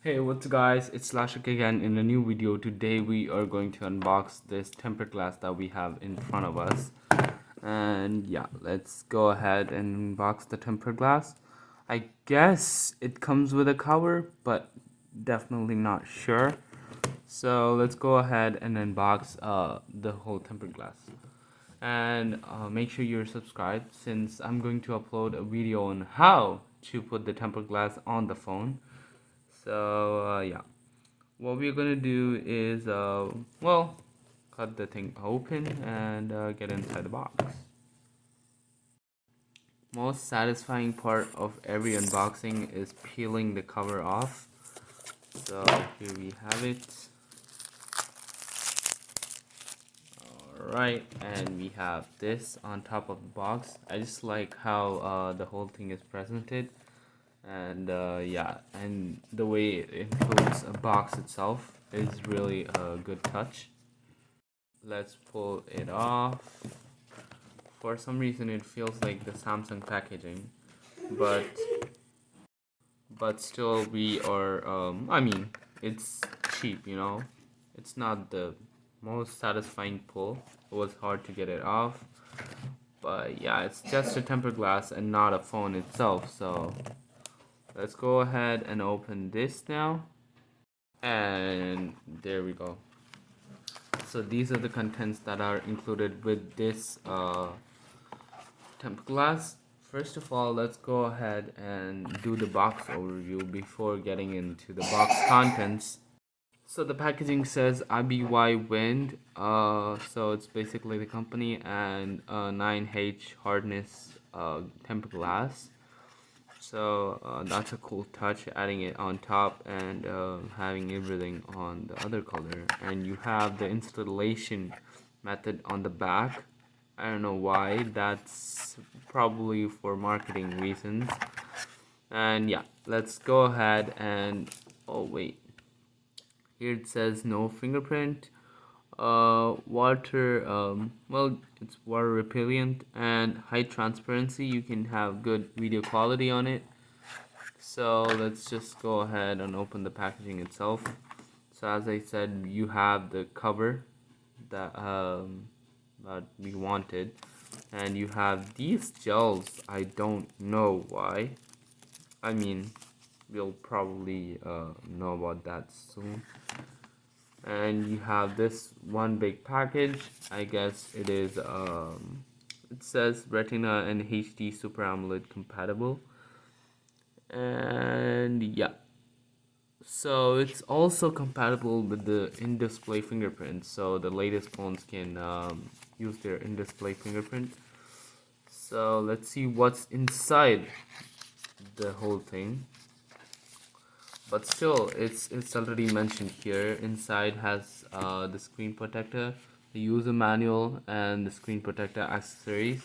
Hey, what's up guys, it's Lashik again in a new video. Today we are going to unbox this tempered glass that we have in front of us. And yeah, let's go ahead and unbox the tempered glass. I guess it comes with a cover, but definitely not sure. So let's go ahead and unbox the whole tempered glass. And make sure you're subscribed since I'm going to upload a video on how to put the tempered glass on the phone. So yeah, what we're gonna do is well, cut the thing open and get inside the box. Most satisfying part of every unboxing is peeling the cover off. So here we have it. Alright, and we have this on top of the box. I just like how the whole thing is presented, and yeah, and the way it includes a box itself is really a good touch. Let's pull it off. For some reason it feels like the Samsung packaging, but still we are I mean, it's cheap, you know. It's not the most satisfying pull. It was hard to get it off, but yeah, it's just a tempered glass and not a phone itself. So let's go ahead and open this now, and there we go. So these are the contents that are included with this tempered glass. First of all, let's go ahead and do the box overview before getting into the box contents. So the packaging says IBY Wind, so it's basically the company, and 9H hardness tempered glass. So that's a cool touch, adding it on top and having everything on the other color. And you have the installation method on the back. I don't know why, that's probably for marketing reasons. And yeah, let's go ahead and, oh wait, here it says no fingerprint. Water, well, it's water repellent and high transparency. You can have good video quality on it. So let's just go ahead and open the packaging itself. So as I said, you have the cover that that we wanted, and you have these gels. I don't know why. I mean, we'll probably know about that soon. And you have this one big package. I guess it is it says Retina and HD Super AMOLED compatible. And yeah, so it's also compatible with the in-display fingerprint, so the latest phones can use their in-display fingerprint. So let's see what's inside the whole thing. But still, it's already mentioned here. Inside has the screen protector, the user manual, and the screen protector accessories.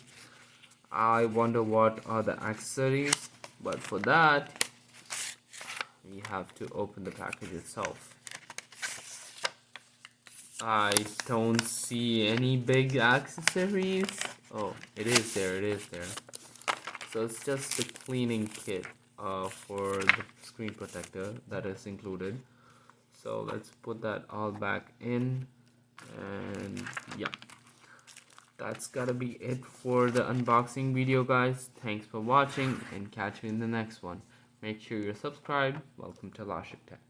I wonder what are the accessories, but for that we have to open the package itself. I don't see any big accessories. Oh, it is there, it is there. So it's just the cleaning kit for the screen protector that is included. So let's put that all back in, and yeah, that's gotta be it for the unboxing video, guys. Thanks for watching, and catch you in the next one. Make sure you're subscribed. Welcome to Lashik Tech.